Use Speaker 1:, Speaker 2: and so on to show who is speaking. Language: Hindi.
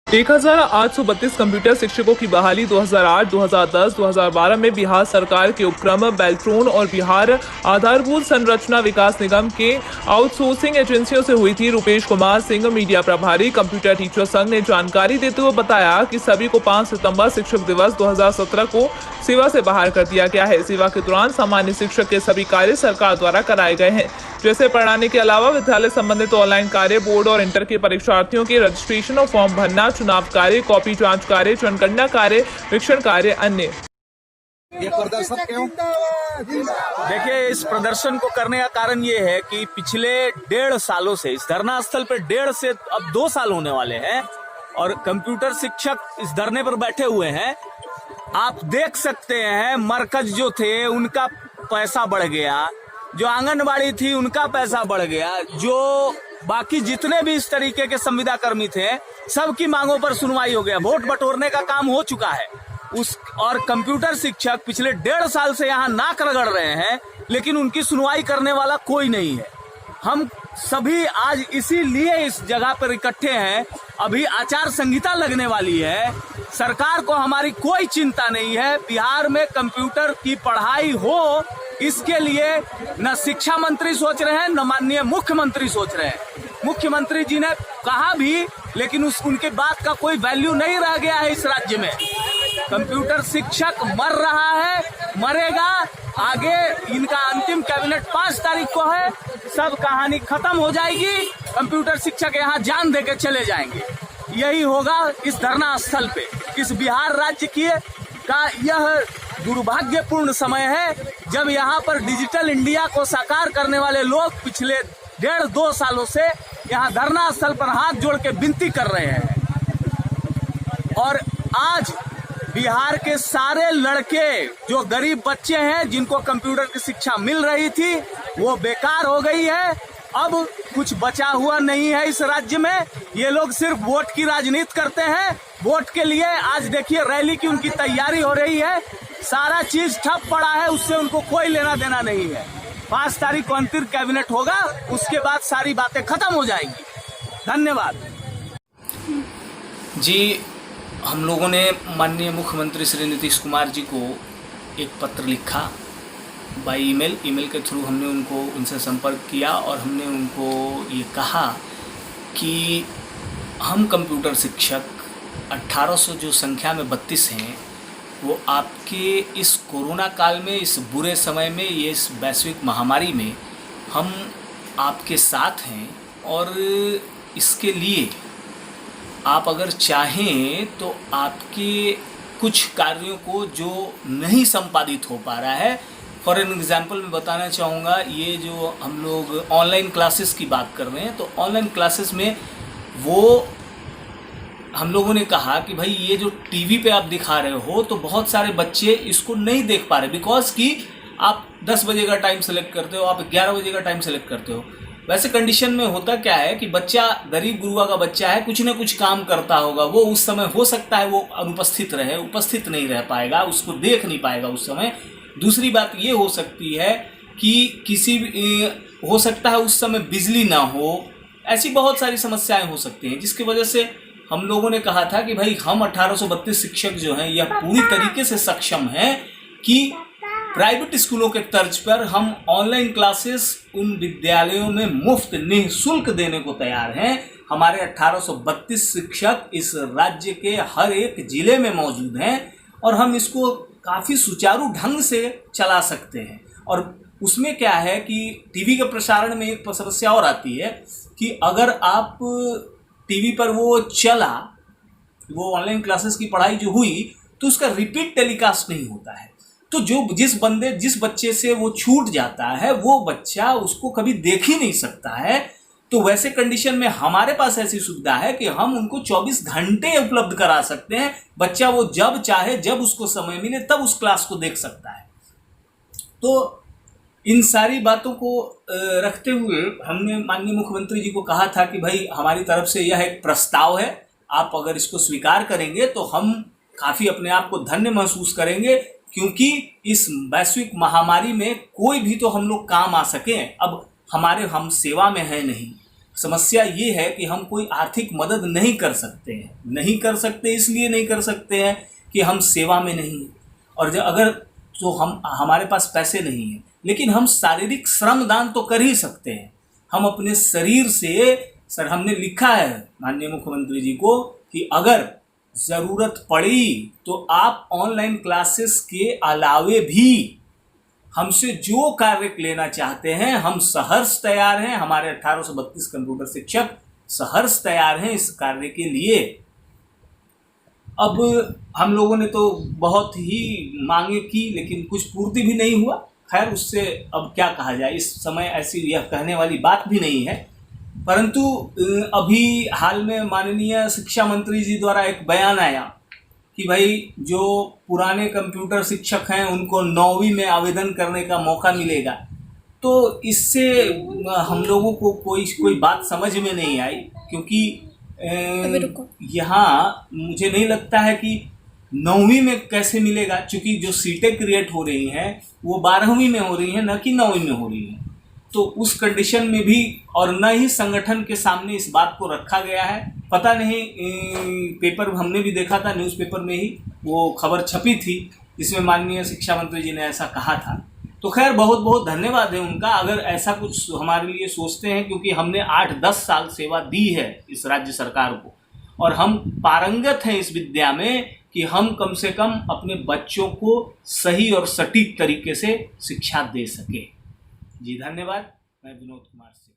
Speaker 1: 1832 कंप्यूटर शिक्षकों की बहाली 2008, 2010, 2012 में बिहार सरकार के उपक्रम बेल्ट्रोन और बिहार आधारभूत संरचना विकास निगम के आउटसोर्सिंग एजेंसियों से हुई थी। रुपेश कुमार सिंह, मीडिया प्रभारी, कंप्यूटर टीचर संघ ने जानकारी देते हुए बताया कि सभी को 5 सितंबर शिक्षक दिवस 2017 को सेवा से बाहर कर दिया गया है। सेवा के दौरान सामान्य शिक्षक के सभी कार्य सरकार द्वारा कराए गए हैं, जैसे पढ़ाने के अलावा विद्यालय संबंधित ऑनलाइन कार्य, बोर्ड और इंटर के परीक्षार्थियों के रजिस्ट्रेशन और फॉर्म भरना, चुनाव कार्य, कॉपी जांच कार्य, जनगणना कार्य, वीक्षण कार्य, अन्य।
Speaker 2: ये प्रदर्शन क्यों?
Speaker 3: देखिए, इस प्रदर्शन को करने का कारण ये है कि पिछले 1.5 सालों से इस धरना स्थल पर 1.5 से अब 2 साल होने वाले हैं और कंप्यूटर शिक्षक इस धरने पर बैठे हुए हैं। आप देख सकते हैं, मरकज जो थे उनका पैसा बढ़ गया, जो आंगनबाड़ी थी उनका पैसा बढ़ गया, जो बाकी जितने भी इस तरीके के संविदा कर्मी थे सबकी मांगों पर सुनवाई हो गया। वोट बटोरने का काम हो चुका है और कंप्यूटर शिक्षक पिछले 1.5 साल से यहाँ नाक रगड़ रहे हैं, लेकिन उनकी सुनवाई करने वाला कोई नहीं है। हम सभी आज इसीलिए इस जगह पर इकट्ठे हैं। अभी आचार संहिता लगने वाली है, सरकार को हमारी कोई चिंता नहीं है। बिहार में कंप्यूटर की पढ़ाई हो, इसके लिए न शिक्षा मंत्री सोच रहे हैं, न माननीय मुख्यमंत्री सोच रहे हैं। मुख्यमंत्री जी ने कहा भी, लेकिन उनके बात का कोई वैल्यू नहीं रह गया है इस राज्य में। कंप्यूटर शिक्षक मर रहा है, मरेगा। आगे इनका अंतिम कैबिनेट 5 तारीख को है, सब कहानी खत्म हो जाएगी। कंप्यूटर शिक्षक यहाँ जान देके चले जाएंगे। यही होगा इस धरना स्थल पे। इस बिहार राज्य का यह दुर्भाग्यपूर्ण समय है जब यहाँ पर डिजिटल इंडिया को साकार करने वाले लोग पिछले 1.5-2 सालों से यहाँ धरना स्थल पर हाथ जोड़ के विनती कर रहे हैं। और आज बिहार के सारे लड़के, जो गरीब बच्चे हैं जिनको कंप्यूटर की शिक्षा मिल रही थी, वो बेकार हो गई है। अब कुछ बचा हुआ नहीं है इस राज्य में। ये लोग सिर्फ वोट की राजनीति करते हैं। वोट के लिए आज देखिए रैली की उनकी तैयारी हो रही है। सारा चीज ठप पड़ा है, उससे उनको कोई लेना देना नहीं है। 5 तारीख को अंतिम कैबिनेट होगा, उसके बाद सारी बातें खत्म हो जाएंगी। धन्यवाद
Speaker 4: जी। हम लोगों ने माननीय मुख्यमंत्री श्री नीतीश कुमार जी को एक पत्र लिखा बाय ईमेल के थ्रू। हमने उनसे संपर्क किया और हमने उनको ये कहा कि हम कंप्यूटर शिक्षक 1800 जो संख्या में 32 हैं, वो आपके इस कोरोना काल में, इस बुरे समय में, ये इस वैश्विक महामारी में हम आपके साथ हैं। और इसके लिए आप अगर चाहें तो आपके कुछ कार्यों को जो नहीं संपादित हो पा रहा है, फॉर एन एग्जाम्पल मैं बताना चाहूँगा, ये जो हम लोग ऑनलाइन क्लासेस की बात कर रहे हैं, तो ऑनलाइन क्लासेस में वो हम लोगों ने कहा कि भाई ये जो टीवी पे आप दिखा रहे हो, तो बहुत सारे बच्चे इसको नहीं देख पा रहे, बिकॉज कि आप 10 बजे का टाइम सेलेक्ट करते हो, आप 11 बजे का टाइम सेलेक्ट करते हो। वैसे कंडीशन में होता क्या है कि बच्चा गरीब गुरुआ का बच्चा है, कुछ ना कुछ काम करता होगा, वो उस समय हो सकता है वो अनुपस्थित रहे, उपस्थित नहीं रह पाएगा, उसको देख नहीं पाएगा उस समय। दूसरी बात ये हो सकती है कि हो सकता है उस समय बिजली ना हो, ऐसी बहुत सारी समस्याएं हो सकती हैं, जिसकी वजह से हम लोगों ने कहा था कि भाई हम 1832 शिक्षक जो हैं यह पूरी तरीके से सक्षम हैं कि प्राइवेट स्कूलों के तर्ज पर हम ऑनलाइन क्लासेस उन विद्यालयों में मुफ्त निःशुल्क देने को तैयार हैं। हमारे 1832 शिक्षक इस राज्य के हर एक जिले में मौजूद हैं और हम इसको काफ़ी सुचारू ढंग से चला सकते हैं। और उसमें क्या है कि टीवी के प्रसारण में एक समस्या और आती है कि अगर आप टीवी पर वो ऑनलाइन क्लासेस की पढ़ाई जो हुई, तो उसका रिपीट टेलीकास्ट नहीं होता है। तो जिस बच्चे से वो छूट जाता है, वो बच्चा उसको कभी देख ही नहीं सकता है। तो वैसे कंडीशन में हमारे पास ऐसी सुविधा है कि हम उनको 24 घंटे उपलब्ध करा सकते हैं। बच्चा वो जब चाहे, जब उसको समय मिले, तब उस क्लास को देख सकता है। तो इन सारी बातों को रखते हुए हमने माननीय मुख्यमंत्री जी को कहा था कि भाई हमारी तरफ से यह एक प्रस्ताव है, आप अगर इसको स्वीकार करेंगे तो हम काफ़ी अपने आप को धन्य महसूस करेंगे, क्योंकि इस वैश्विक महामारी में कोई भी तो हम लोग काम आ सकें। अब हम सेवा में है नहीं, समस्या ये है कि हम कोई आर्थिक मदद नहीं कर सकते हैं। नहीं कर सकते इसलिए नहीं कर सकते हैं कि हम सेवा में नहीं हैं, और अगर तो हमारे पास पैसे नहीं हैं, लेकिन हम शारीरिक श्रम दान तो कर ही सकते हैं। हम अपने शरीर से, सर हमने लिखा है माननीय मुख्यमंत्री जी को कि अगर ज़रूरत पड़ी तो आप ऑनलाइन क्लासेस के अलावे भी हमसे जो कार्य लेना चाहते हैं, हम सहर्ष तैयार हैं। हमारे 1832 कंप्यूटर शिक्षक सहर्ष तैयार हैं इस कार्य के लिए। अब हम लोगों ने तो बहुत ही मांगे की, लेकिन कुछ पूर्ति भी नहीं हुआ। खैर, उससे अब क्या कहा जाए, इस समय ऐसी यह कहने वाली बात भी नहीं है। परंतु अभी हाल में माननीय शिक्षा मंत्री जी द्वारा एक बयान आया कि भाई जो पुराने कंप्यूटर शिक्षक हैं उनको 9वीं में आवेदन करने का मौका मिलेगा। तो इससे हम लोगों को कोई बात समझ में नहीं आई, क्योंकि यहाँ मुझे नहीं लगता है कि 9वीं में कैसे मिलेगा, क्योंकि जो सीटें क्रिएट हो रही हैं वो 12वीं में हो रही हैं, न कि 9वीं में हो रही हैं। तो उस कंडीशन में भी, और न ही संगठन के सामने इस बात को रखा गया है। पता नहीं, पेपर हमने भी देखा था, न्यूज़पेपर में ही वो खबर छपी थी, जिसमें माननीय शिक्षा मंत्री जी ने ऐसा कहा था। तो खैर, बहुत बहुत धन्यवाद है उनका अगर ऐसा कुछ हमारे लिए सोचते हैं, क्योंकि हमने 8-10 साल सेवा दी है इस राज्य सरकार को, और हम पारंगत हैं इस विद्या में कि हम कम से कम अपने बच्चों को सही और सटीक तरीके से शिक्षा दे सके। जी धन्यवाद। मैं विनोद कुमार से।